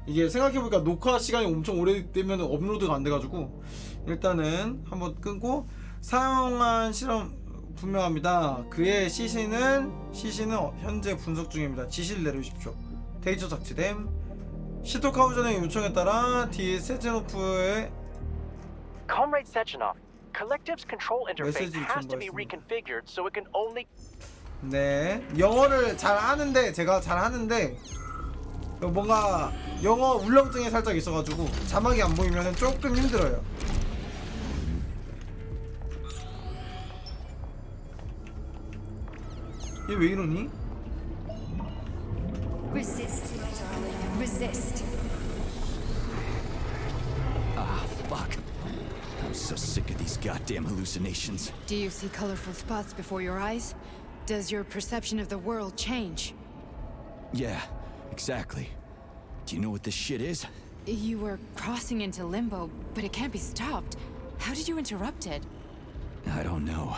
이게 생각해보니까 녹화 시간이 엄청 오래되면 업로드가 안 돼가지고 일단은 한번 끄고 사용한 실험 분명합니다. 그의 CC는 현재 분석 중입니다. 지시를 내려주십시오. 데이터 삭제됨. 시토카우전의 요청에 따라 세제노프의 Comrade Sechenov, Collective's control interface 메시지를 has to be 전달했습니다. reconfigured so it can only. 네, 영어를 잘 하는데 제가 잘 하는데 뭔가 영어 울렁증이 살짝 있어가지고 자막이 안 보이면 조금 힘들어요. 얘 왜 이러니? Resist, my darling. Resist. Ah, fuck. I'm so sick of these goddamn hallucinations. Do you see colorful spots before your eyes? Does your perception of the world change? Yeah, exactly. Do you know what this shit is? You were crossing into limbo, but it can't be stopped. How did you interrupt it? I don't know.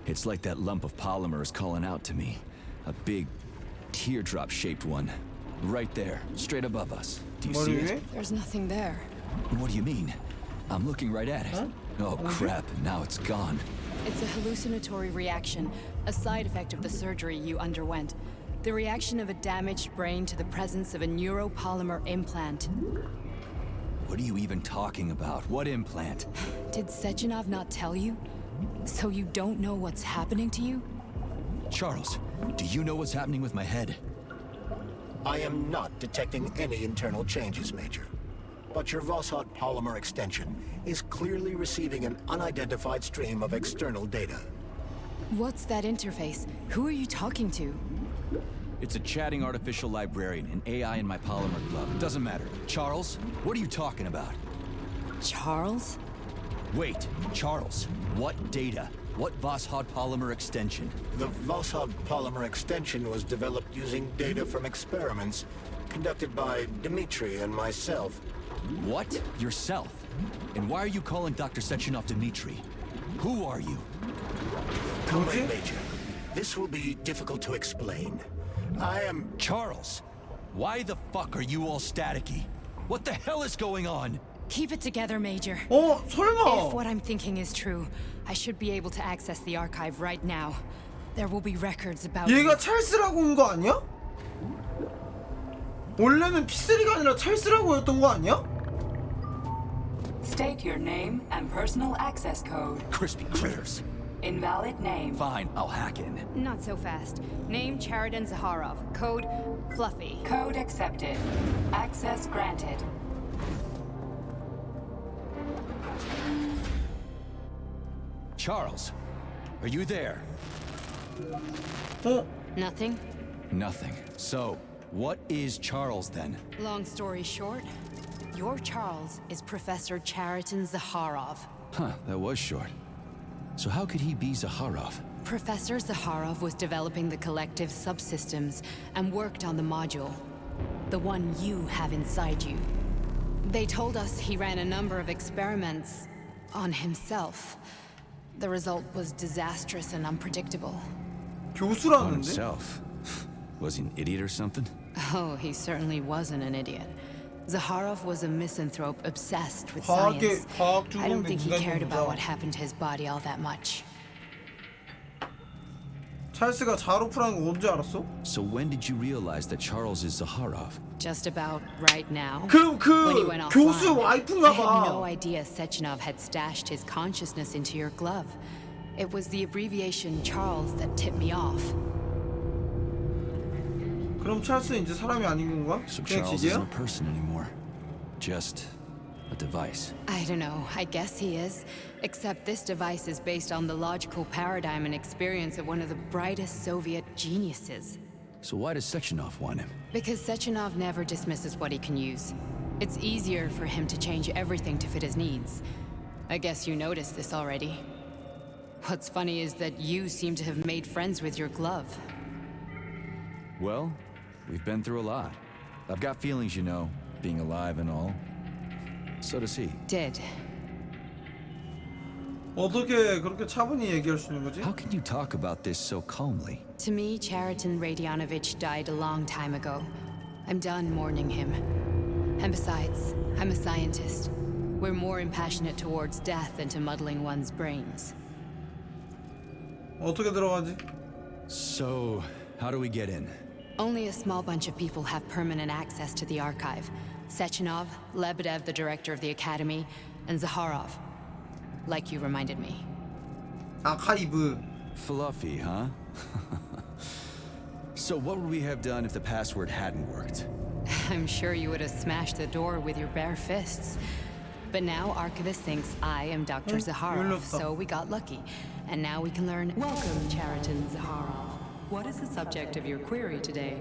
It's like that lump of polymer is calling out to me. A big, teardrop-shaped one. Right there, straight above us. Do you see it? There's nothing there. What do you mean? I'm looking right at it. Huh? Oh crap, now it's gone. It's a hallucinatory reaction, a side effect of the surgery you underwent. The reaction of a damaged brain to the presence of a neuropolymer implant. What are you even talking about? What implant? Did Sechenov not tell you? So you don't know what's happening to you? Charles, do you know what's happening with my head? I am not detecting any internal changes, Major. But your Voskhod polymer extension is clearly receiving an unidentified stream of external data. What's that interface? Who are you talking to? It's a chatting artificial librarian, an AI in my polymer glove. It doesn't matter. Charles, what are you talking about? Charles? Wait, Charles, what data? What Voskhod polymer extension? The Voskhod polymer extension was developed using data from experiments conducted by Dmitri and myself. What? Yourself? And why are you calling Dr. Sechenov Dmitri? Who are you? Comrade Major, this will be difficult to explain. I am... Charles, why the fuck are you all staticky? What the hell is going on? Keep it together, Major. If 설마 what I'm thinking is true, I should be able to access the archive right now. There will be records about 얘가 you. 찰스라고 온 거 아니야? 원래는 P3가 아니라 찰스라고 했던 거 아니야? State your name and personal access code. Crispy critters. Invalid name. Fine, I'll hack in. Not so fast. Name Chariton Zaharov. Code Fluffy. Code accepted. Access granted. Charles, are you there? 어? Nothing? Nothing. So, what is Charles then? Long story short, your Charles is Professor Chariton Zaharov. Huh, that was short. So how could he be Zaharov? Professor Zaharov was developing the collective subsystems and worked on the module. The one you have inside you. They told us he ran a number of experiments on himself. The result was disastrous and unpredictable. On 교수라는데? himself. Was he an idiot or something? Oh, he certainly wasn't an idiot. Zaharov was a misanthrope obsessed with 과학의 science. 과학 I don't 중독된 think he cared about what 인간이자 happened to his body all that much. 찰스가 자로프라는 거 언제 알았어? So when did you realize that Charles is Zaharov? Just about right now. 그럼 When he 그 went 교수 offline, 와이프인가 I had no 봐. idea Sechenov had stashed his consciousness into your glove. It was the abbreviation Charles that tipped me off. 그럼 찰스는 이제 사람이 아닌 건가? So 그냥 Charles 기계야? isn't a person anymore. Just a device. I don't know, I guess he is. Except this device is based on the logical paradigm and experience of one of the brightest Soviet geniuses. So why does Sechenov want him? Because Sechenov never dismisses what he can use. It's easier for him to change everything to fit his needs. I guess you noticed this already. What's funny is that you seem to have made friends with your glove. Well, we've been through a lot. I've got feelings, you know, being alive and all. So does he. Did. 어떻게 그렇게 차분히 얘기할 수 있는 거지? How can you talk about this so calmly? To me, Chariton Radionovich died a long time ago. I'm done mourning him. And besides, I'm a scientist. We're more impassionate towards death than to muddling one's brains. 어떻게 들어가지? So, how do we get in? Only a small bunch of people have permanent access to the archive. Sechenov, Lebedev, the director of the academy, and Zaharov. Like you reminded me. 아카이브. Fluffy, huh? So what would we have done if the password hadn't worked? I'm sure you would have smashed the door with your bare fists. But now Archivist thinks I am Dr. Zaharov, so we got lucky. And now we can learn. Welcome, Chariton Zaharov. What is the subject of your query today?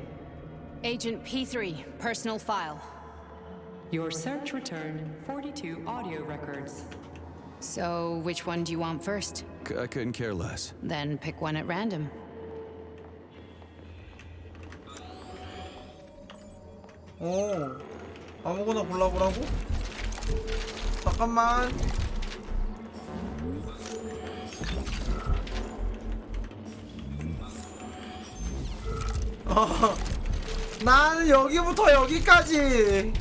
Agent P3, personal file. Your search returned 42 audio records. So, which one do you want first? I couldn't care less. Then pick one at random. 오, 아무거나 골라보라고? 잠깐만. 나는 여기부터 여기까지.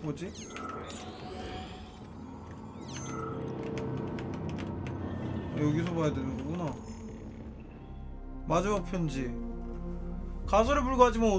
뭐지? 여기서 봐야 되는 거구나. 마지막 편지. 가설에 불과하지만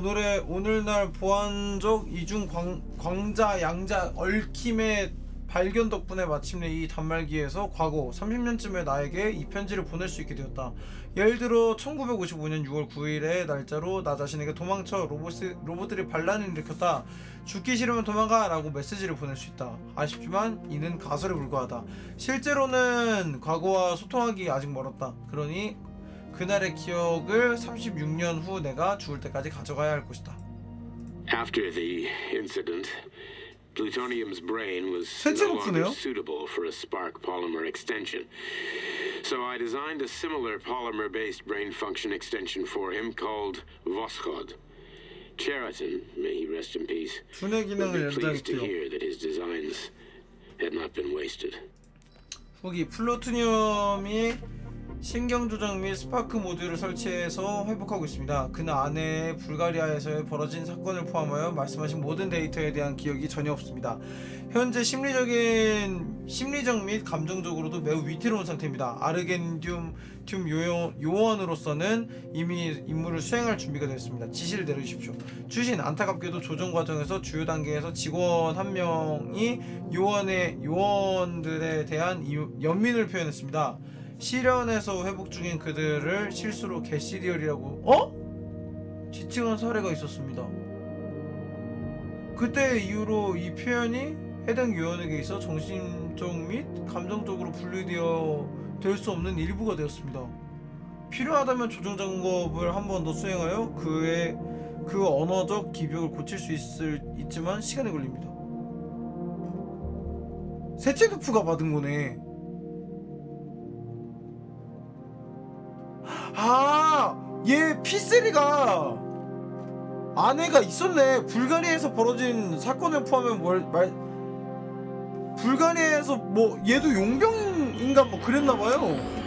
오늘날 보안적 이중 광자 양자 얽힘의 발견 덕분에 마침내 이 단말기에서 과거 30년쯤의 나에게 이 편지를 보낼 수 있게 되었다. 예를 들어 1955년 6월 9일의 날짜로 나 자신에게 도망쳐 로봇들이 반란을 일으켰다. 죽기 싫으면 도망가 라고 메시지를 보낼 수 있다. 아쉽지만 이는 가설에 불과하다. 실제로는 과거와 소통하기 아직 멀었다. 그러니 그날의 기억을 36년 후 내가 죽을 때까지 가져가야 할 것이다. After the incident, plutonium's brain was 세체 no longer 높으네요. suitable for a spark polymer extension. So I designed a similar polymer-based brain function extension for him called Voschod. Chariton, may he rest in peace, 두뇌 would 기능을 be pleased to 연장시켜. hear that his designs had not been wasted. 후기 플루토늄이 신경조작 및 스파크 모듈을 설치해서 회복하고 있습니다. 그는 아내 불가리아에서 벌어진 사건을 포함하여 말씀하신 모든 데이터에 대한 기억이 전혀 없습니다. 현재 심리적 및 감정적으로도 매우 위태로운 상태입니다. 아르겐듐 요원으로서는 이미 임무를 수행할 준비가 되었습니다. 지시를 내려주십시오. 주신 안타깝게도 조정 과정에서 주요 단계에서 직원 한 명이 요원들에 대한 연민을 표현했습니다. 실현에서 회복 중인 그들을 실수로 개시리얼이라고 지칭한 사례가 있었습니다. 그때 이후로 이 표현이 해당 요원에게 있어 정신적 및 감정적으로 분리되어 될 수 없는 일부가 되었습니다. 필요하다면 조정 작업을 한 번 더 수행하여 그 언어적 기벽을 고칠 수 있지만 시간이 걸립니다. 세체두프가 받은 거네. 얘 P3가 아내가 있었네. 불가리아에서 벌어진 사건을 포함하면 불가리아에서 뭐 얘도 용병인가 뭐 그랬나봐요.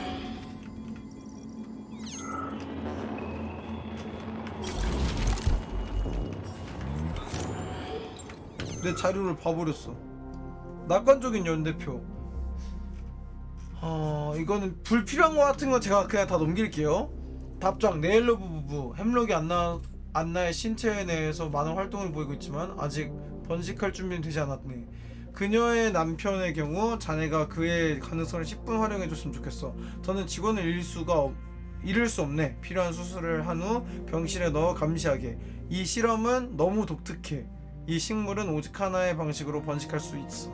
내 자료를 봐버렸어. 낙관적인 연대표. 이거는 불필요한 것 같은 건 제가 그냥 다 넘길게요. 답장. 네일러브 부부 햄록이 안나의 신체 내에서 많은 활동을 보이고 있지만 아직 번식할 준비는 되지 않았네. 그녀의 남편의 경우 자네가 그의 가능성을 10분 활용해줬으면 좋겠어. 더는 직원을 잃을 수 없네. 필요한 수술을 한 후 병실에 넣어 감시하게. 이 실험은 너무 독특해. 이 식물은 오직 하나의 방식으로 번식할 수 있어.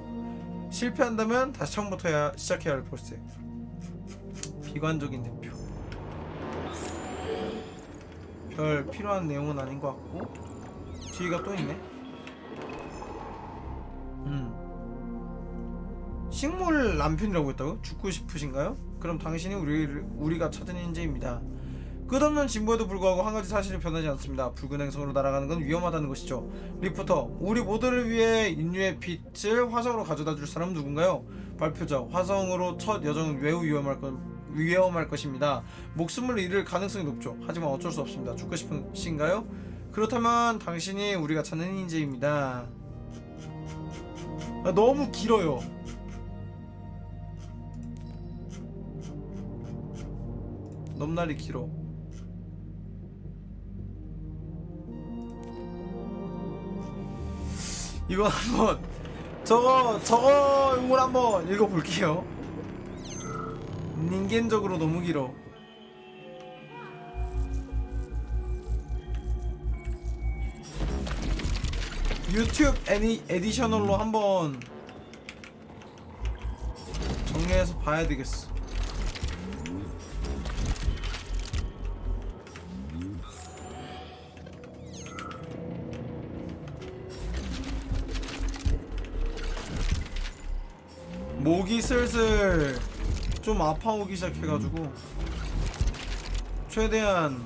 실패한다면 다시 처음부터 시작해야 할 볼세. 비관적인 대표. 별 필요한 내용은 아닌 것 같고 뒤가 또 있네. 식물 남편이라고 했다고요? 죽고 싶으신가요? 그럼 당신이 우리가 찾은 인재입니다. 끝없는 진보에도 불구하고 한 가지 사실이 변하지 않습니다. 붉은 행성으로 날아가는 건 위험하다는 것이죠. 리포터, 우리 모두를 위해 인류의 빛을 화성으로 가져다 줄 사람은 누군가요? 발표자 화성으로 첫 여정은 매우 위험할 것입니다. 목숨을 잃을 가능성이 높죠. 하지만 어쩔 수 없습니다. 죽고 싶으신가요? 그렇다면 당신이 우리가 찾는 인재입니다. 너무 길어요. 넘날이 길어. 이거 한번 저거 이걸 한번 읽어볼게요. 인간적으로 너무 길어. 유튜브 에디셔널로 한번 정리해서 봐야 되겠어. 목이 슬슬 좀 아파오기 시작해가지고 최대한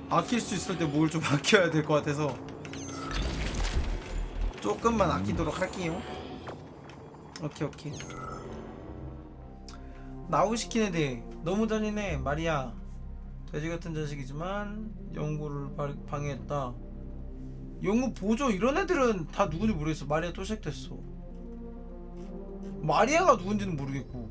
아낄 수 있을 때 목을 좀 아껴야 될 것 같아서 조금만 아끼도록 할게요. 오케이. 나우시킨에 대해 너무 잔인해. 마리아 돼지같은 자식이지만 연구를 방해했다. 연구 보조 이런 애들은 다 누군지 모르겠어. 마리아 또 시작됐어. 마리아가 누군지는 모르겠고.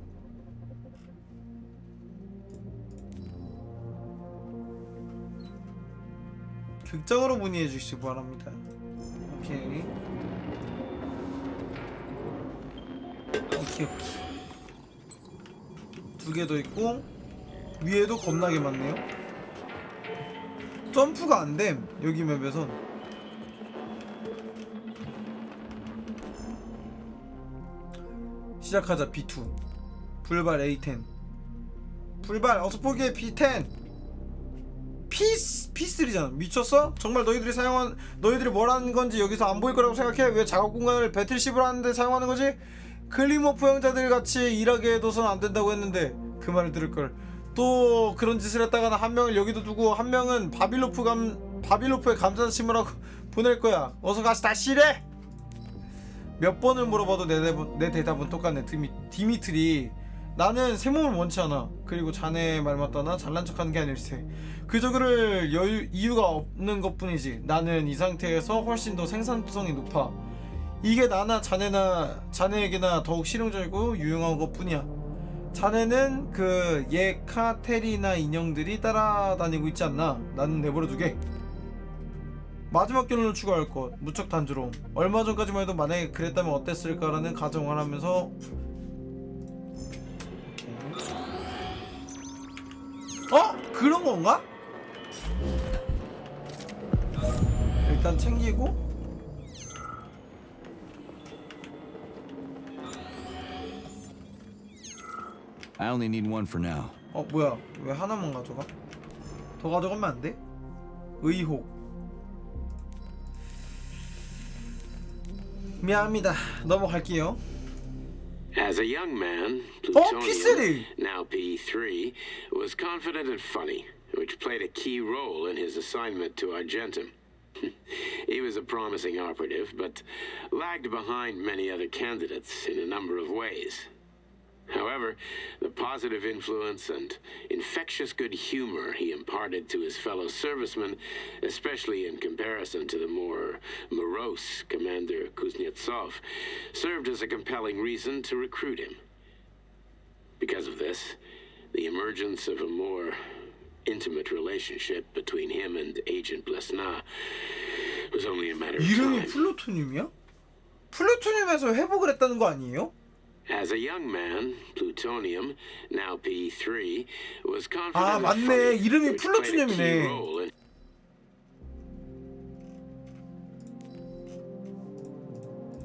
극장으로 문의해 주시기 바랍니다. 오케이. 두 개 더 있고 위에도 겁나게 많네요. 점프가 안 됨. 여기 맵에선. 시작하자. B2 불발 A10 불발 어서 포기해. B10 P3잖아. 미쳤어? 정말 너희들이 뭘 하는 건지 여기서 안 보일 거라고 생각해? 왜 작업 공간을 배틀십을 하는데 사용하는 거지? 클리모프 형제들 같이 일하게 해둬선 안 된다고 했는데 그 말을 들을 걸. 또 그런 짓을 했다가는 한 명을 여기도 두고 한 명은 바빌로프에 감자심을 하고 보낼 거야. 어서 가서 다시 일해. 몇 번을 물어봐도 내 대답은 똑같네. 디미트리, 나는 새 몸을 원치 않아. 그리고 자네 말 맞다나 잘난 척하는 게 아닐세. 그저 그럴 이유가 없는 것뿐이지. 나는 이 상태에서 훨씬 더 생산성이 높아. 이게 나나 자네에게나 더욱 실용적이고 유용한 것뿐이야. 자네는 그 예카테리나 인형들이 따라다니고 있지 않나? 나는 내버려두게. 마지막 결론을 추가할 것. 무척 단조로움. 얼마 전까지만 해도 만약에 그랬다면 어땠을까라는 가정을 하면서 그런 건가? 일단 챙기고 I only need one for now. 뭐야? 왜 하나만 가져가? 더 가져가면 안 돼? 의혹. 미안합니다. 넘어갈게요. As a young man, P3! Plutonium, now P3, was confident and funny, which played a key role in his assignment to Argentum. He was a promising operative, but lagged behind many other candidates in a number of ways. However, the positive influence and infectious good humor he imparted to his fellow servicemen, especially in comparison to the more morose Commander Kuznetsov, served as a compelling reason to recruit him. Because of this, the emergence of a more intimate relationship between him and Agent Blesna was only a matter of 이름이 time. 플루토늄이야? 플루토늄에서 회복을 했다는 거 아니에요? As a young man, Plutonium, now P3, was confident 아, and 맞네. funny, 이름이 which played a key 플루토늄이네. role in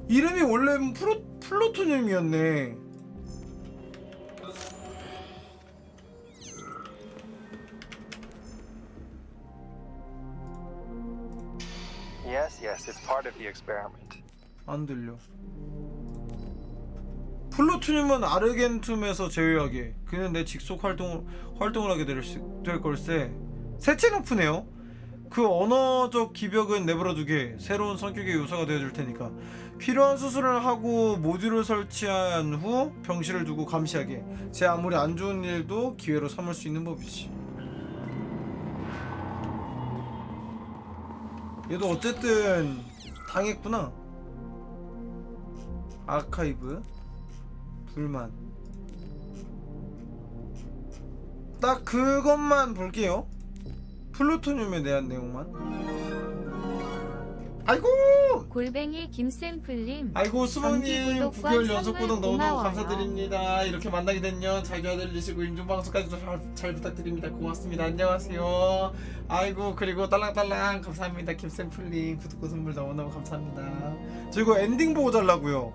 이름이 원래는 플루토늄이었네. Yes, it's part of the experiment. 안 들려. 플루토늄은 아르겐툼에서 제외하게 그는 내 직속 활동을 하게 될 걸세. 세체 높으네요. 그 언어적 기벽은 내버려두게 새로운 성격의 요소가 되어줄 테니까. 필요한 수술을 하고 모듈을 설치한 후 병실을 두고 감시하게. 제 아무리 안 좋은 일도 기회로 삼을 수 있는 법이지. 얘도 어쨌든 당했구나. 아카이브 불만. 딱 그것만 볼게요. 플루토늄에 대한 내용만. 아이고 골뱅이 김샘플님. 아이고 수봉님 정기구독과 9개월 연속 구독 선물 너무너무 고마워요. 감사드립니다. 이렇게 만나게 된년 자기가 들리시고 임종방송까지도 잘 부탁드립니다. 고맙습니다. 안녕하세요. 아이고 그리고 딸랑딸랑 감사합니다. 김샘플님 구독과 선물 너무너무 감사합니다. 저 이거 엔딩 보고 잘라고요.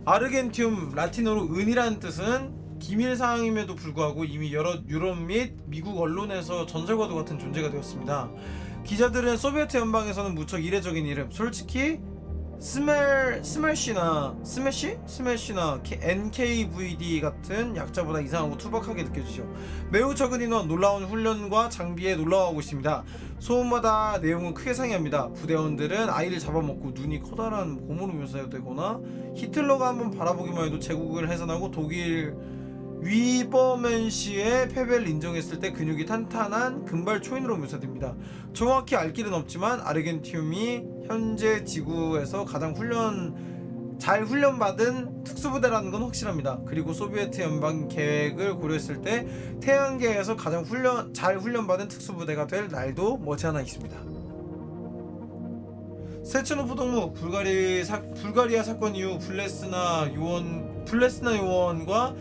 아르겐티움 라틴어로 은이라는 뜻은 기밀사항임에도 불구하고 이미 여러 유럽 및 미국 언론에서 전설과도 같은 존재가 되었습니다. 기자들은 소비에트 연방에서는 무척 이례적인 이름, 솔직히 스매시나 NKVD 같은 약자보다 이상하고 투박하게 느껴지죠. 매우 적은 인원, 놀라운 훈련과 장비에 놀라워하고 있습니다. 소문마다 내용은 크게 상이합니다. 부대원들은 아이를 잡아먹고 눈이 커다란 곰으로 묘사되거나 히틀러가 한번 바라보기만 해도 제국을 해산하고 독일 위버맨시의 패배를 인정했을 때 근육이 탄탄한 금발 초인으로 묘사됩니다. 정확히 알 길은 없지만 아르겐티움이 현재 지구에서 가장 잘 훈련받은 특수부대라는 건 확실합니다. 그리고 소비에트 연방 계획을 고려했을 때 태양계에서 가장 잘 훈련받은 특수부대가 될 날도 머지않아 있습니다. 세체노프 동무 불가리아 사건 이후 플레스나 요원과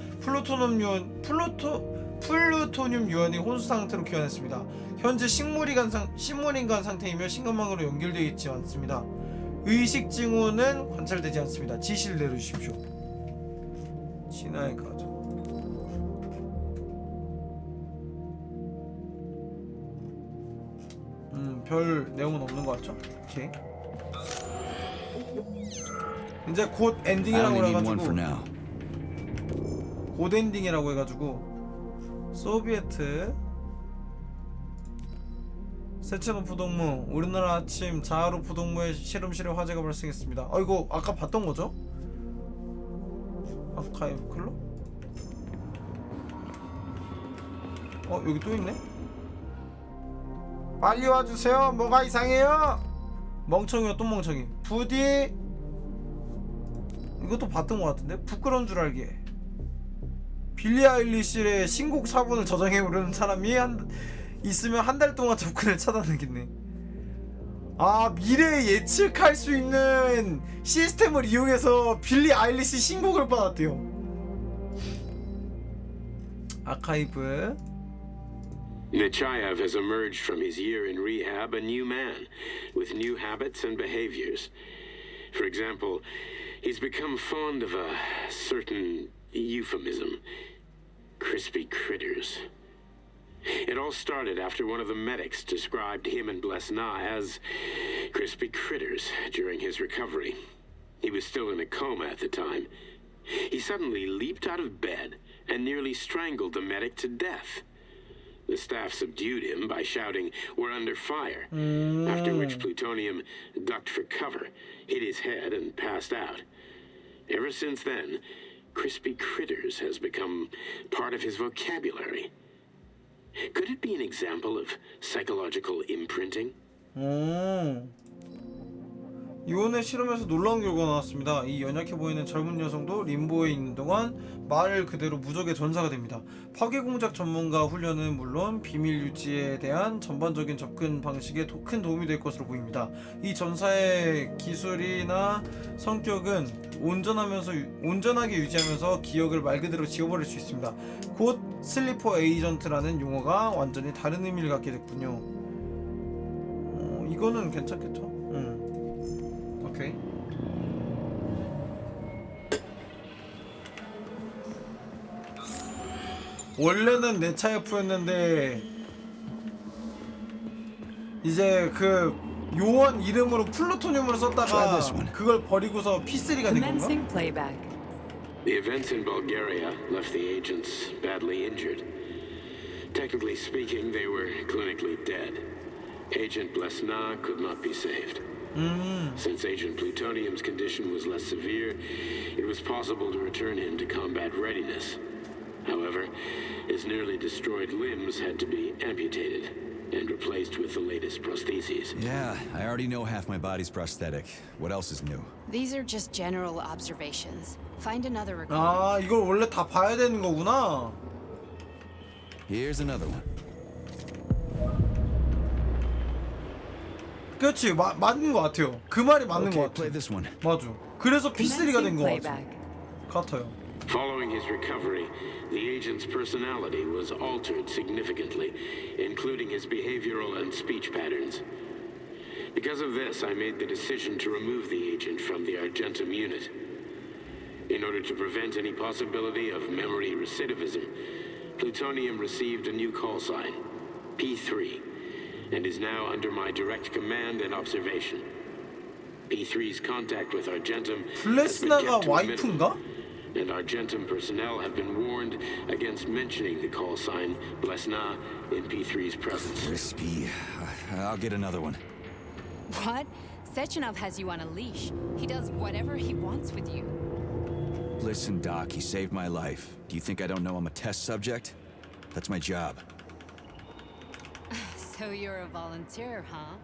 플루토늄 요원이 혼수 상태로 귀환했습니다. 현재 식물인간 상태이며 심각망으로 연결되어 있지 않습니다. 의식 징후는 관찰되지 않습니다. 지시를 내려주십시오. 진화의 가족. 별 내용은 없는 것 같죠? 오케이. 이제 곧 엔딩이라고 해가지고 곧 엔딩이라고 해가지고 소비에트 세체노프 동무 우리나라 아침 자하로프 동무의 실험실에 화재가 발생했습니다. 이거 아까 봤던 거죠? 아카이브 클럽? 여기 또 있네? 빨리 와주세요. 뭐가 이상해요? 멍청이요 또 멍청이. 부디 이것도 봤던 것 같은데? 부끄러운 줄 알게. 빌리 아일리시의 신곡 4분을 저장해 오려는 사람이 있으면 한 달 동안 접근을 차단하겠네. 미래에 예측할 수 있는 시스템을 이용해서 빌리 아일리시 신곡을 받았대요. 아카이브. Nechayev has emerged from his year in rehab a new man, with new habits and behaviors. For example, he's become fond of a certain euphemism. Crispy critters. It all started after one of the medics described him and Blesna as crispy critters during his recovery. He was still in a coma at the time. He suddenly leaped out of bed and nearly strangled the medic to death. The staff subdued him by shouting, "We're under fire," after which Plutonium ducked for cover, hit his head, and passed out. Ever since then, crispy critters has become part of his vocabulary. Could it be an example of psychological imprinting? 이혼의 실험에서 놀라운 결과가 나왔습니다. 이 연약해 보이는 젊은 여성도 림보에 있는 동안 말 그대로 무적의 전사가 됩니다. 파괴공작 전문가 훈련은 물론 비밀 유지에 대한 전반적인 접근 방식에 큰 도움이 될 것으로 보입니다. 이 전사의 기술이나 성격은 온전하게 유지하면서 기억을 말 그대로 지워버릴 수 있습니다. 곧 슬리퍼 에이전트라는 용어가 완전히 다른 의미를 갖게 됐군요. 이거는 괜찮겠죠? 오케이. 원래는 네차예프였는데 이제 그 요원 이름으로 플루토늄을 썼다가 그걸 버리고서 P3가 된 건가? Commencing playback. The events in Bulgaria left the agents badly injured. Technically speaking, they were clinically dead. Agent Blesna could not be saved. Since Agent Plutonium's condition was less severe, it was possible to return him to combat readiness. However, his nearly destroyed limbs had to be amputated and replaced with the latest prostheses. Yeah, I already know half my body's prosthetic. What else is new? These are just general observations. Find another recording. 아, 이걸 원래 다 봐야 되는 거구나. Here's another one. 그렇지, 맞는 것 같아요. 그 말이 맞는 Okay, 것 play 같아. this one. 맞아. 그래서 P3가 된 것 Playback. 같아요. Following his recovery, the agent's personality was altered significantly, including his behavioral and speech patterns. Because of this, I made the decision to remove the agent from the Argentum unit. In order to prevent any possibility of memory recidivism, Plutonium received a new call sign, P3, and is now under my direct command and observation. P3's contact with Argentum has been 블레스나가 kept to a minimum, 와이프인가? and Argentum personnel have been warned against mentioning the call sign Blesna in P3's presence. Crispy. I'll get another one. What? Sechenov has you on a leash. He does whatever he wants with you. Listen, Doc, he saved my life. Do you think I don't know I'm a test subject? That's my job. So you're a volunteer, huh?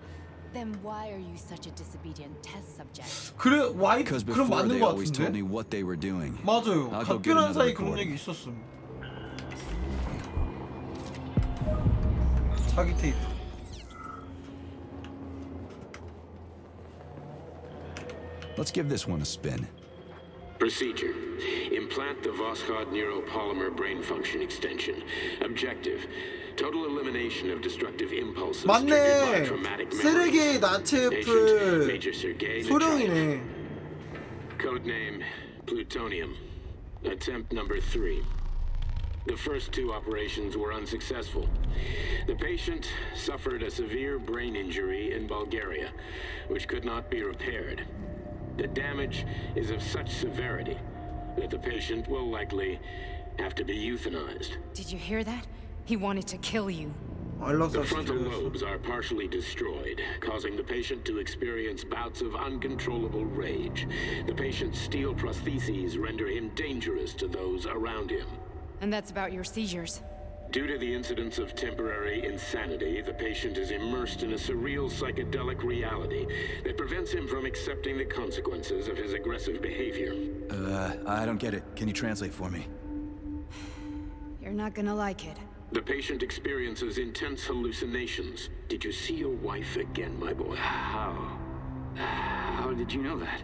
Then why are you such a disobedient test subject? 그래, 와이프 Because 그럼 before 맞는 they 것 always told me 같은데? what they were doing. 맞아요. I'll go get 각별한 another 사이 그런 recording. 얘기 있었음. 자기 테이프. Let's give this one a spin. Procedure. Implant the Voskhod neuropolymer brain function extension. Objective. Total elimination of destructive impulses triggered by 맞네. traumatic 쓰레기의 memories. 나체 Agent 애플 Major Sergei Nechayev. 소령이네. Codename Plutonium. Attempt number 3. The first 2 operations were unsuccessful. The patient suffered a severe brain injury in Bulgaria, which could not be repaired. The damage is of such severity that the patient will likely have to be euthanized. Did you hear that? He wanted to kill you. The frontal lobes are partially destroyed, causing the patient to experience bouts of uncontrollable rage. The patient's steel prostheses render him dangerous to those around him. And that's about your seizures. Due to the incidence of temporary insanity, the patient is immersed in a surreal psychedelic reality that prevents him from accepting the consequences of his aggressive behavior. I don't get it. Can you translate for me? You're not gonna like it. The patient experiences intense hallucinations. Did you see your wife again, my boy? How did you know that?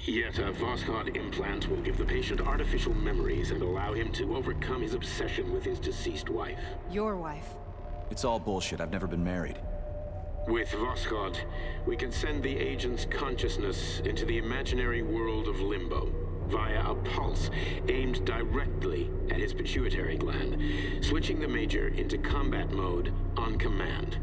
Yet a Voskhod implant will give the patient artificial memories and allow him to overcome his obsession with his deceased wife. Your wife. It's all bullshit. I've never been married. With Voskhod, we can send the agent's consciousness into the imaginary world of limbo via a pulse aimed directly at his pituitary gland, switching the Major into combat mode on command.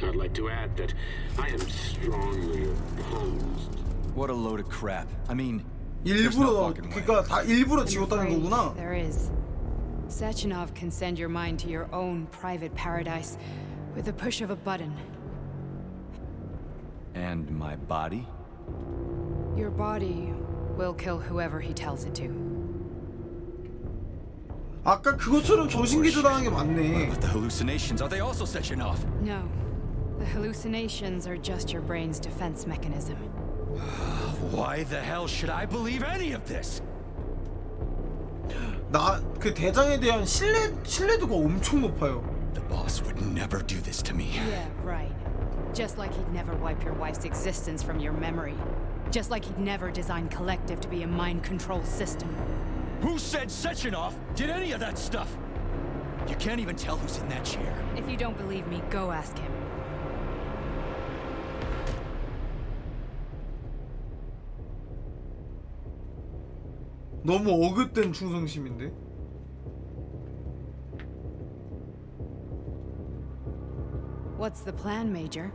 I'd like to add that I am strongly opposed. What a load of crap. I mean, there's no 일부러 fucking way. 그러니까 다 일부러 I'm 지웠다는 afraid 거구나. There is. Sechenov can send your mind to your own private paradise with the push of a button. And my body? Your body will kill whoever he tells it to. 아까 그것처럼 정신기조 당한 게 맞네. But the hallucinations, are they also setting off? No. The hallucinations are just your brain's defense mechanism. Why the hell should I believe any of this? 나 그 대장에 대한 신뢰도가 엄청 높아요. The boss would never do this to me. Yeah, right. Just like he'd never wipe your wife's existence from your memory. Just like he'd never design Collective to be a mind control system. Who said Sechenov did any of that stuff? You can't even tell who's in that chair. If you don't believe me, go ask him. 너무 어긋된 충성심인데? What's the plan, Major?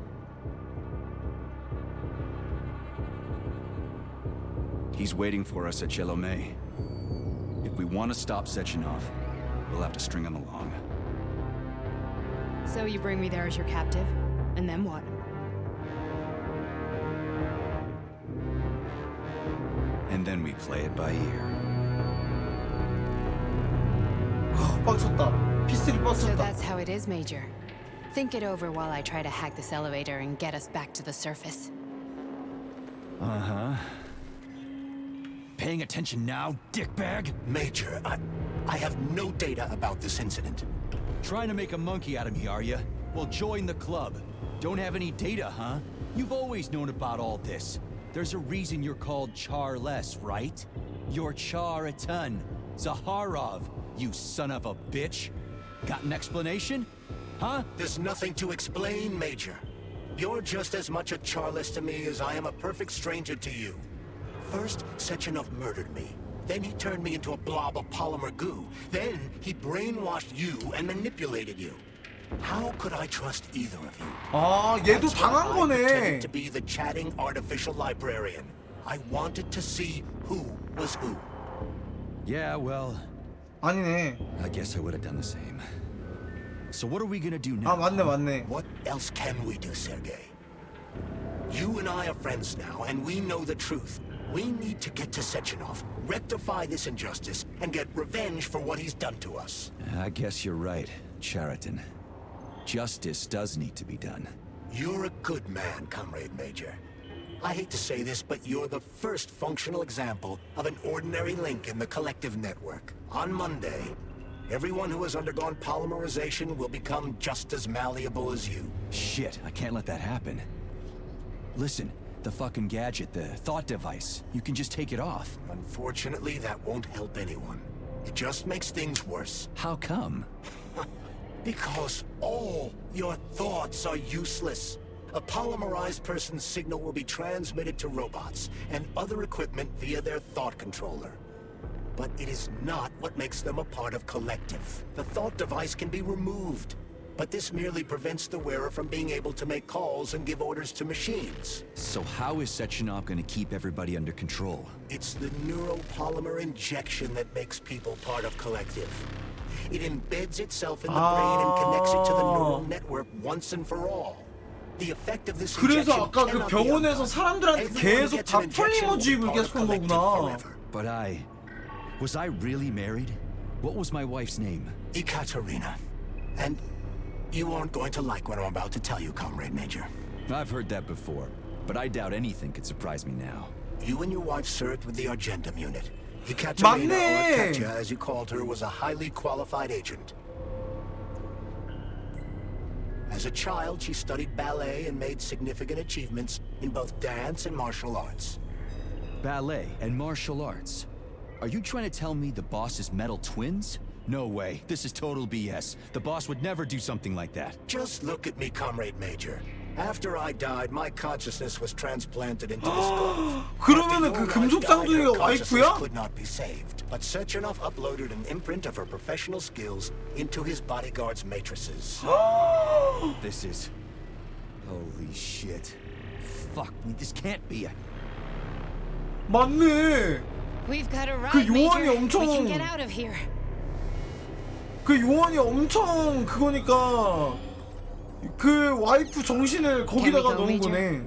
He's waiting for us at Chelomey. If we want to stop Sechenov, we'll have to string him along. So you bring me there as your captive, and then what? And then we play it by ear. 빡쳤다. P3 So 빡쳤다. that's how it is, Major. Think it over while I try to hack this elevator and get us back to the surface. Uh-huh. Paying attention now, dickbag? Major, I have no data about this incident. Trying to make a monkey out of me, are you? Well, join the club. Don't have any data, huh? You've always known about all this. There's a reason you're called Charless, right? You're Char-Atan, Zaharov, you son of a bitch. Got an explanation? Huh? There's nothing to explain, Major. You're just as much a Charless to me as I am a perfect stranger to you. First, Sechenov murdered me. Then he turned me into a blob of polymer goo. Then he brainwashed you and manipulated you. How could I trust either of you? 아, 얘도 That's why 당한 I pretended 거네. to be the chatting artificial librarian. I wanted to see who was who. Yeah, well, 아니네. I guess I would have done the same. So what are we gonna do 아, now? 맞네, 맞네. What else can we do, Sergei? You and I are friends now, and we know the truth. We need to get to Sechenov, rectify this injustice, and get revenge for what he's done to us. I guess you're right, Chariton. Justice does need to be done. You're a good man, Comrade Major. I hate to say this, but you're the first functional example of an ordinary link in the collective network. On Monday, everyone who has undergone polymerization will become just as malleable as you. Shit, I can't let that happen. Listen, the fucking gadget, the thought device, you can just take it off. Unfortunately, that won't help anyone. It just makes things worse. How come? Because all your thoughts are useless. A polymerized person's signal will be transmitted to robots and other equipment via their thought controller. But it is not what makes them a part of collective. The thought device can be removed, but this merely prevents the wearer from being able to make calls and give orders to machines. So how is Sechenov gonna keep everybody under control? It's the neuropolymer injection that makes people part of collective. It embeds itself in the brain and connects it to the neural network once and for all. The effect of this 그래서 injection 아까 그 cannot be 병원에서 undone. 사람들한테 Everyone 계속 gets 다 an injection will be 폴리머주입을 part of 계속 한 collective 거구나. forever. But was I really married? What was my wife's name? Ekaterina. And you aren't going to like what I'm about to tell you, Comrade Major. I've heard that before, but I doubt anything could surprise me now. You and your wife served with the Argentum unit. Ekaterina, or 맞네. Katya, as you called her, was a highly qualified agent. As a child, she studied ballet and made significant achievements in both dance and martial arts. Ballet and martial arts. Are you trying to tell me the boss is metal twins? No way. This is total BS. The boss would never do something like that. Just look at me, Comrade Major. After I died, my consciousness was transplanted into this glove. 그러면은 After 그 your wife 금속 died, her 쌍둥이가 consciousness 와이프야? could not be saved. But Sechenov uploaded an imprint of her professional skills into his bodyguard's matrices. This is... Holy shit. Fuck me, this can't be a... 맞네. We've got a 그 ride, 요원이 Major. We 엄청 can get out of here. 그 요원이 엄청 그거니까 그 와이프 정신을 거기다가 Can we 넣은 go, 거네.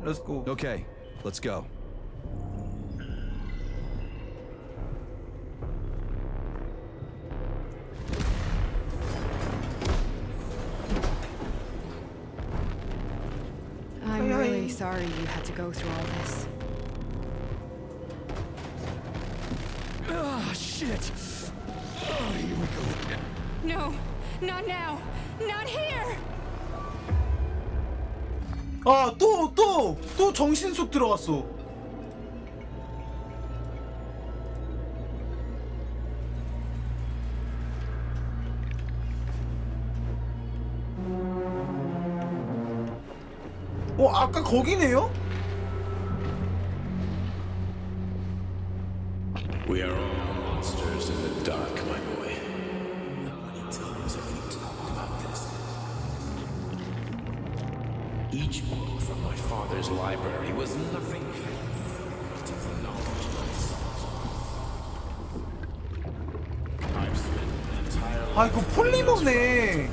Let's go. Okay, let's go. I'm really sorry you had to go through all this. Ah, shit! Oh, here we go again. No, not now. Not here. 아, 또 정신 속 들어갔어. 아까 거기네요? We are all monsters in the dark, my boy. How many times have we talked about this? Each book from my father's library was nothing but the knowledge I sought. I've spent an entire 아 이거 폴리머네.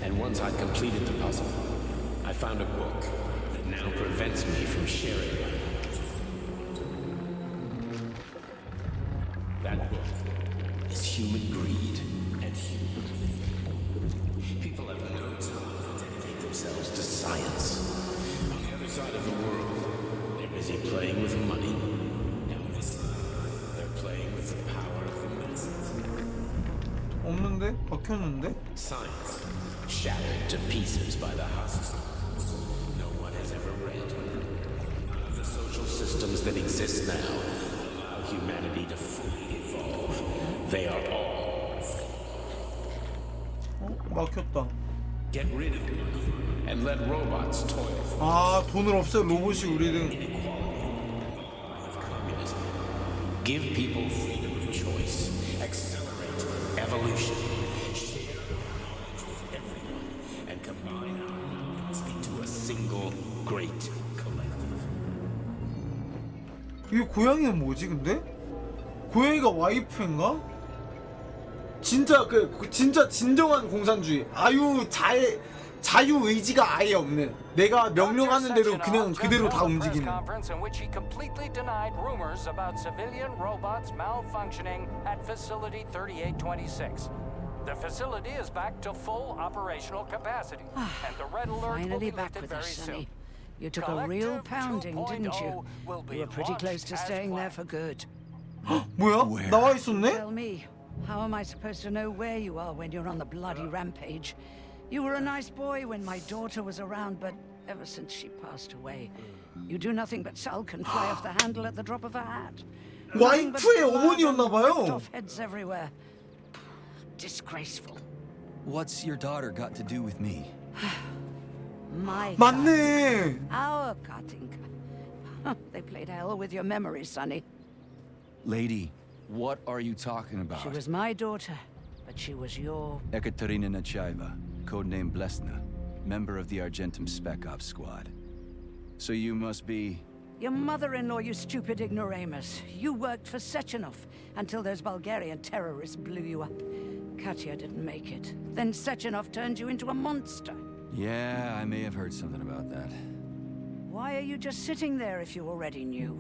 And once I'd completed the puzzle, I found a book that now prevents me from sharing my knowledge. That book is human greed and human fear. People have no time to dedicate themselves to science. On the other side of the world, they're busy playing with money. And on this side, they're playing with the power of the masses. 없는데? 박혔는데? Science, shattered to pieces by the husks. No one has ever read. None of the social systems that exist now allow humanity to fully evolve. They are all 막혔다. get rid of money and let robots toil for 아 돈을 없애 로봇이 우리를. of communism. Give people freedom of choice. Accelerate evolution. Share our knowledge with everyone and combine our minds into a single great collective. 이 고양이는 뭐지 근데? 고양이가 와이프인가? 진짜 진짜 진정한 공산주의. 자유 의지가 아예 없는. 내가 명령하는 대로 그냥 그대로 다 움직이는. conference in which he completely denied rumors about civilian robots malfunctioning at facility 3826. The facility is back to full operational capacity, and the red alert will Finally be back lifted with very us, soon. Sonny. You took a real pounding, didn't you? You were pretty close to staying there for good. 뭐야? 나와 있었네? Tell me, how am I supposed to know where you are when you're on the bloody rampage? You were a nice boy when my daughter was around, but ever since she passed away, you do nothing but sulk and fly off the handle at the drop of a hat. Nothing but 와이프의 blood and 어머니였나봐요. ripped off heads everywhere. Disgraceful. What's your daughter got to do with me? My 맞네. Our Katinka. They played hell with your memories, Sonny. Lady, what are you talking about? She was my daughter, but she was your... Ekaterina Nechaeva, codename Blesna, member of the Argentum Spec Ops squad. So you must be... Your mother-in-law, you stupid ignoramus. You worked for Sechenov until those Bulgarian terrorists blew you up. Katya didn't make it. Then Sechenov turned you into a monster. Yeah, I may have heard something about that. Why are you just sitting there if you already knew?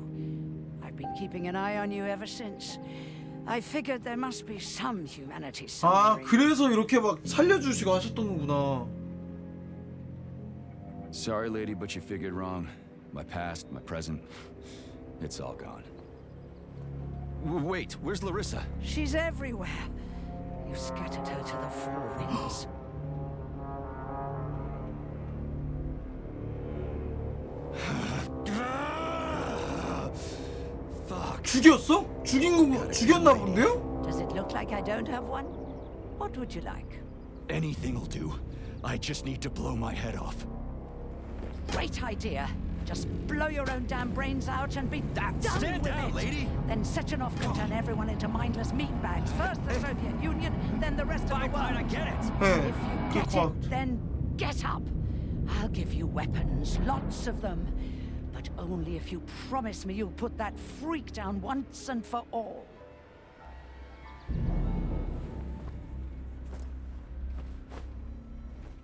I've been keeping an eye on you ever since. I figured there must be some humanity 아 somewhere. 그래서 이렇게 막 살려주시고 하셨던 거구나. Sorry, lady, but you figured wrong. My past, my present, it's all gone. Wait, where's Larissa? She's everywhere. You scattered her to the four winds. Fuck. 죽였어? 죽였나 본데요? Does it look like I don't have one? What would you like? Anything'll do. I just need to blow my head off. Great idea. Just blow your own damn brains out and be done Stand with down, it. lady. Then Sechenov can turn everyone into mindless meatbags. First the Soviet Union, then the rest of the world. I get it. 네. If you get it, then get up. I'll give you weapons, lots of them. But only if you promise me you'll put that freak down once and for all.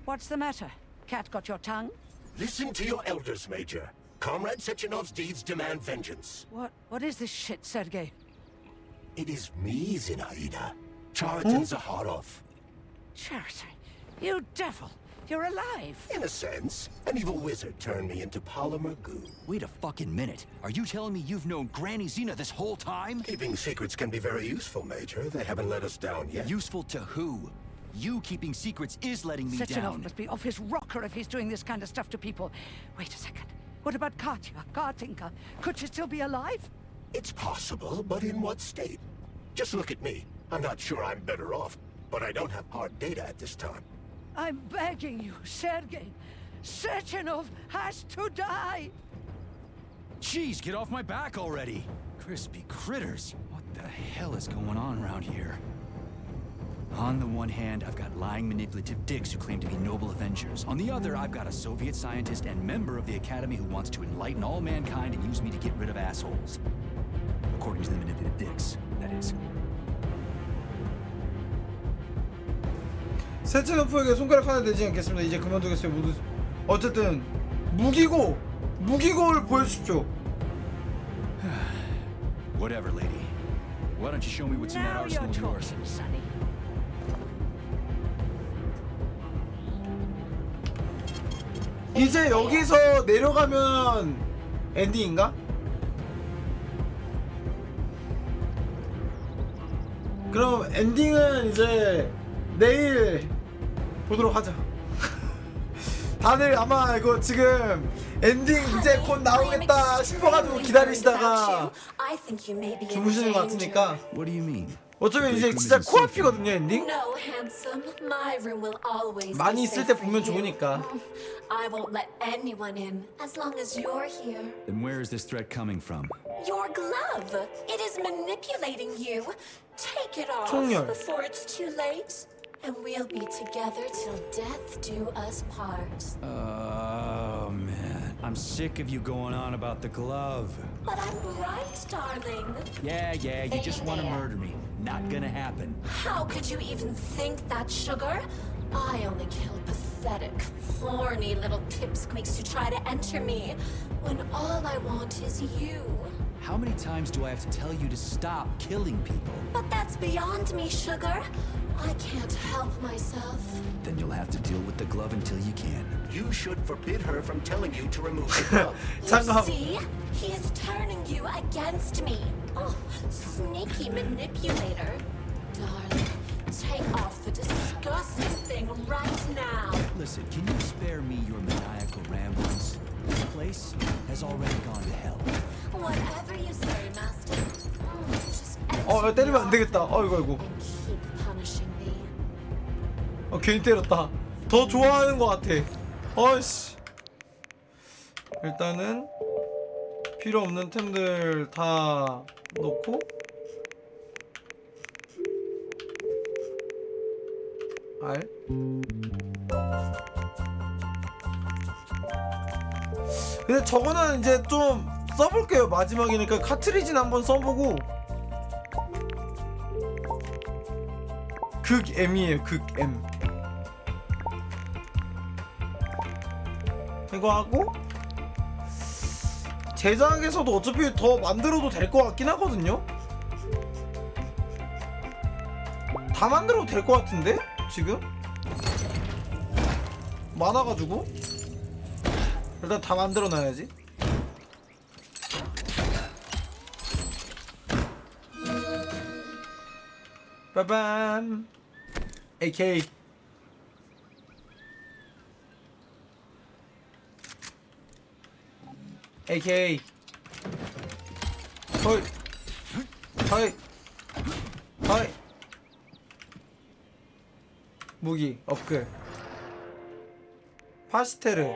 What's the matter? Cat got your tongue? Listen to your elders, Major. Comrade Sechenov's deeds demand vengeance. What is this shit, Sergei? It is me, Zinaida. Chariton Zaharov. Chariton, you devil! You're alive! In a sense, an evil wizard turned me into polymer goo. Wait a fucking minute. Are you telling me you've known Granny Xena this whole time? Keeping secrets can be very useful, Major. They haven't let us down yet. Useful to who? You keeping secrets is letting me Sechenov down. must be off his rocker if he's doing this kind of stuff to people. Wait a second. What about Katya, Katinka? Could she still be alive? It's possible, but in what state? Just look at me. I'm not sure I'm better off, but I don't have hard data at this time. I'm begging you, Sergei. Sechenov has to die! Jeez, get off my back already! Crispy critters. What the hell is going on around here? On the one hand, I've got lying, manipulative dicks who claim to be noble Avengers. On the other, I've got a Soviet scientist and member of the Academy who wants to enlighten all mankind and use me to get rid of assholes. According to the manipulative dicks. that is. 세체노프에게 손가락 하나 되지 않겠습니다. 이제 그만두겠어요. 모두 어쨌든 무기고를 보여주십시오. Whatever, lady. Why don't you show me what's in that Now arsenal you're of yours? talking, Sonny. 이제 여기서 내려가면 엔딩인가? 그럼 엔딩은 이제 내일 보도록 하죠. 다들 아마 이거 지금 엔딩 이제 곧 나오겠다 싶어가지고 기다리시다가 주무시는 것 같으니까. What do you mean? 어쩌면 이제 진짜 코앞이거든요 엔딩. No, handsome. My room will always 많이 be 있을 safe 때 for 보면 you. 좋으니까. I won't let anyone in as long as you're here. Then where is this threat coming from? Your glove. It is manipulating you. Take it off 총열. before it's too late. And we'll be together till death do us part. Oh, man. I'm sick of you going on about the glove. But I'm right, darling. Yeah, you just want to murder me. Not gonna happen. How could you even think that, sugar? I only kill pathetic, horny little pipsqueaks who try to enter me, when all I want is you. How many times do I have to tell you to stop killing people? But that's beyond me, sugar. I can't help myself. Then you'll have to deal with the glove until you can. You should forbid her from telling you to remove the glove. You see? He is turning you against me. Oh, sneaky manipulator. Darling, take off the disgusting thing right now. Listen, can you spare me your maniacal ramblings? This place has already gone to hell. Whatever you say, master. Just 때리면 안 되겠다. 아이고. keep punishing me. 괜히 때렸다. 더 좋아하는 것 같아. 어이씨. 일단은 필요 없는 템들 다 넣고 알. 근데 저거는 이제 좀 써볼게요. 마지막이니까 카트리지는 한번 써보고. 극 M이에요. 극 M. 이거 하고 제작에서도 어차피 더 만들어도 될 것 같긴 하거든요. 다 만들어도 될 것 같은데 지금 많아가지고 일단 다 만들어놔야지. 빠밤. AK. AK. 헐. 헐. 헐. 무기 업글. 파스테르.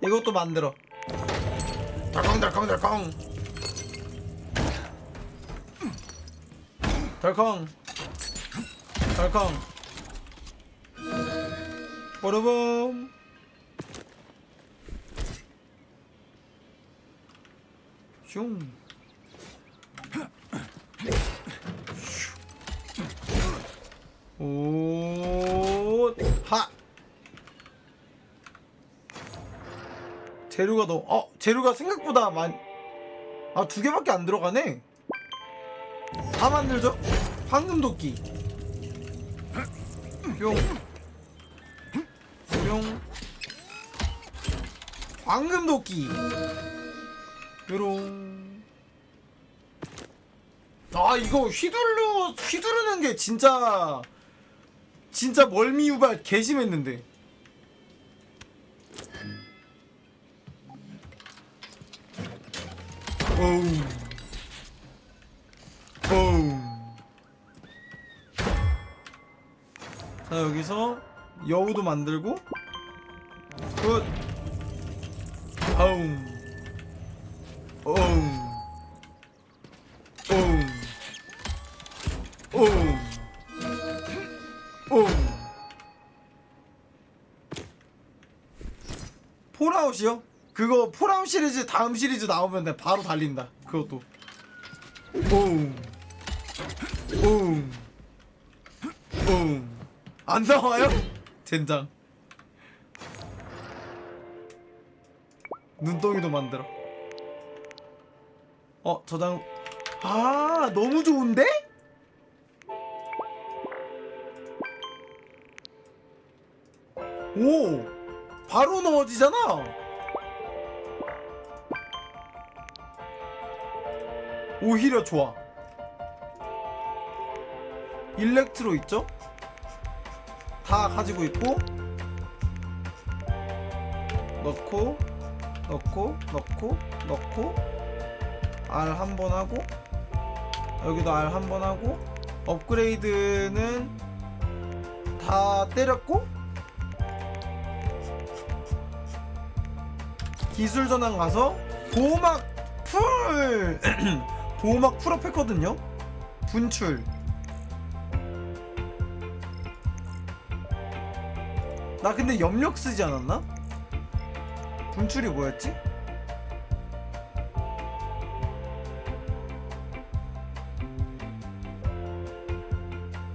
이것도 만들어. 덜컹. 보르봄. 슝. 오. 하. 재료가 재료가 생각보다 두 개밖에 안 들어가네. 다 만들죠? 황금도끼. 뿅. 황금도끼. 요롱. 이거 휘두르는 게 진짜 멀미유발 개심했는데. 자, 여기서 여우도 만들고 굿. 폴아웃이요? 그거 폴아웃 시리즈 다음 시리즈 나오면 바로 달린다. 그것도 안 나와요? 젠장. 눈덩이도 만들어. 저장. 아, 너무 좋은데? 오, 바로 넣어지잖아. 오히려 좋아. 일렉트로 있죠? 다 가지고 있고, 넣고 R 한 번 하고, 여기도 R 한 번 하고, 업그레이드는 다 때렸고, 기술 전환 가서 보호막 풀 보호막 풀업 했거든요. 분출. 나 근데 염력 쓰지 않았나? 분출이 뭐였지?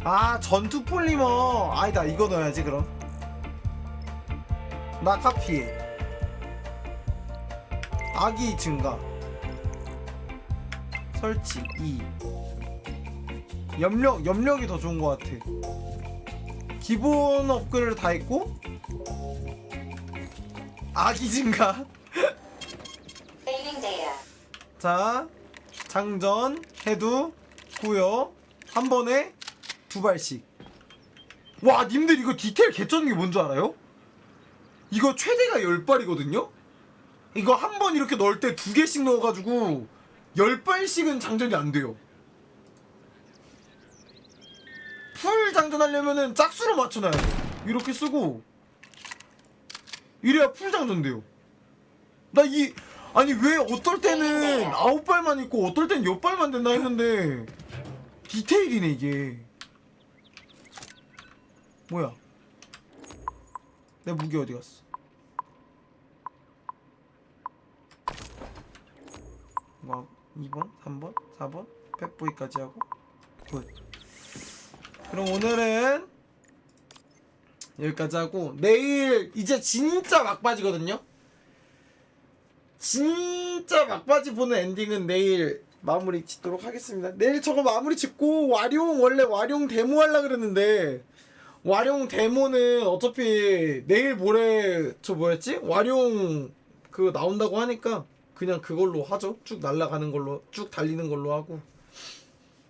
아, 전투 폴리머. 아니다, 이거 넣어야지 그럼. 나 카피. 아기 증가. 설치 2. 염력이 더 좋은 것 같아. 기본 업그레이드 다 했고, 아기 증가. 자, 장전 해도 고요. 한 번에 2발씩. 와, 님들 이거 디테일 개쩌는 게 뭔지 알아요? 이거 최대가 10발이거든요? 이거 한 번 이렇게 넣을 때 2개씩 넣어가지고 10발씩은 장전이 안 돼요. 풀 장전하려면은 짝수로 맞춰놔야 돼. 이렇게 쓰고 이래야 풀 장전돼요. 아니 왜 어떨 때는 9발만 있고 어떨 때는 10발만 된다 했는데 디테일이네 이게. 뭐야, 내 무기 어디 갔어? 뭐 2번, 3번, 4번, 펫보이까지 하고 굿. 그럼 오늘은 여기까지 하고, 내일 이제 진짜 막바지거든요. 진짜 막바지 보는 엔딩은 내일 마무리 짓도록 하겠습니다. 내일 저거 마무리 짓고 원래 와룡 데모 하려고 그랬는데, 와룡 데모는 어차피 내일 모레 저 뭐였지? 와룡 그거 나온다고 하니까 그냥 그걸로 하죠. 쭉 날아가는 걸로, 쭉 달리는 걸로 하고.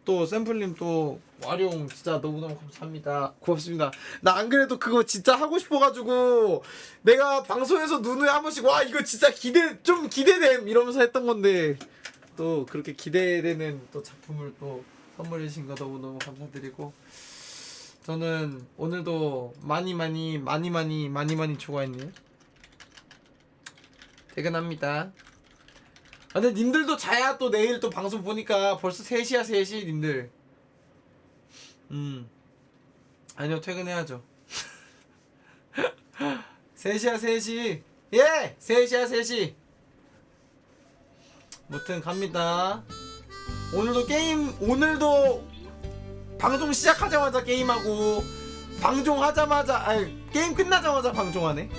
또 샘플님 또 와룡 진짜 너무너무 감사합니다. 고맙습니다. 나 안 그래도 그거 진짜 하고 싶어가지고 내가 방송에서 누누이 한 번씩 와 이거 진짜 좀 기대됨 이러면서 했던 건데, 또 그렇게 기대되는 또 작품을 또 선물해 주신 거 너무너무 감사드리고, 저는 오늘도 많이 좋아했네요. 퇴근합니다. 근데 님들도 자야 또 내일 또 방송 보니까 벌써 3시야 3시 님들. 아니요, 퇴근해야죠. 3시야 3시. 예! 3시야 3시. 무튼 갑니다. 오늘도 방송 시작하자마자 게임하고, 게임 끝나자마자 방송하네.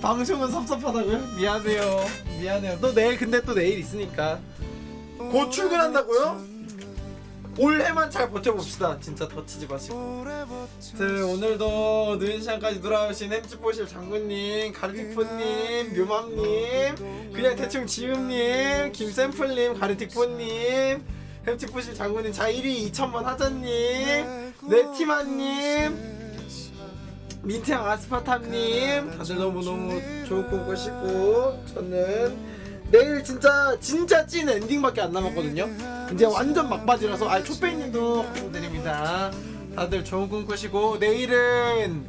방송은 섭섭하다고요? 미안해요. 또 내일 있으니까. 곧 출근한다고요? 올해만 잘 버텨봅시다. 진짜 다치지 마시고. 오늘도 늦은 시간까지 돌아오신 햄찌포실 장군님, 가르틱포님, 묘맘님, 그냥 대충 지음님, 김샘플님, 가르틱포님, 햄찌포실 장군님, 자 1위 2000번 하자님, 네티마님, 민트향 아스파탐님, 다들 너무너무 좋은 꿈 꾸시고, 저는 내일 진짜 찐 엔딩밖에 안 남았거든요. 이제 완전 막바지라서, 초빼님도 감사드립니다. 다들 좋은 꿈 꾸시고, 내일은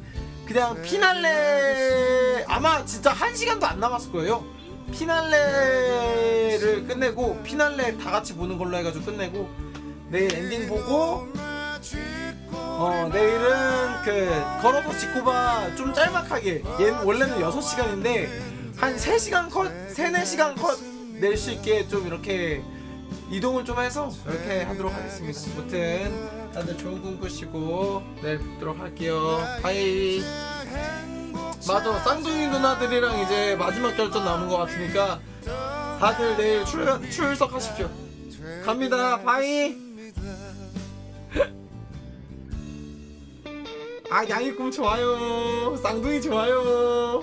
그냥 피날레, 아마 진짜 1시간도 안 남았을 거예요. 피날레를 끝내고, 피날레 다 같이 보는 걸로 해가지고 끝내고, 내일 엔딩 보고, 내일은 걸어서 지코바 좀 짤막하게, 얘는 원래는 6시간인데 한 3시간 컷, 3-4시간 컷 낼 수 있게 좀 이렇게 이동을 좀 해서 이렇게 하도록 하겠습니다. 아무튼 다들 좋은 꿈 꾸시고 내일 뵙도록 할게요. 바이. 맞아, 쌍둥이 누나들이랑 이제 마지막 결전 남은 것 같으니까 다들 내일 출석하십시오. 갑니다. 바이. 아, 양이 꿈 좋아요. 쌍둥이 좋아요.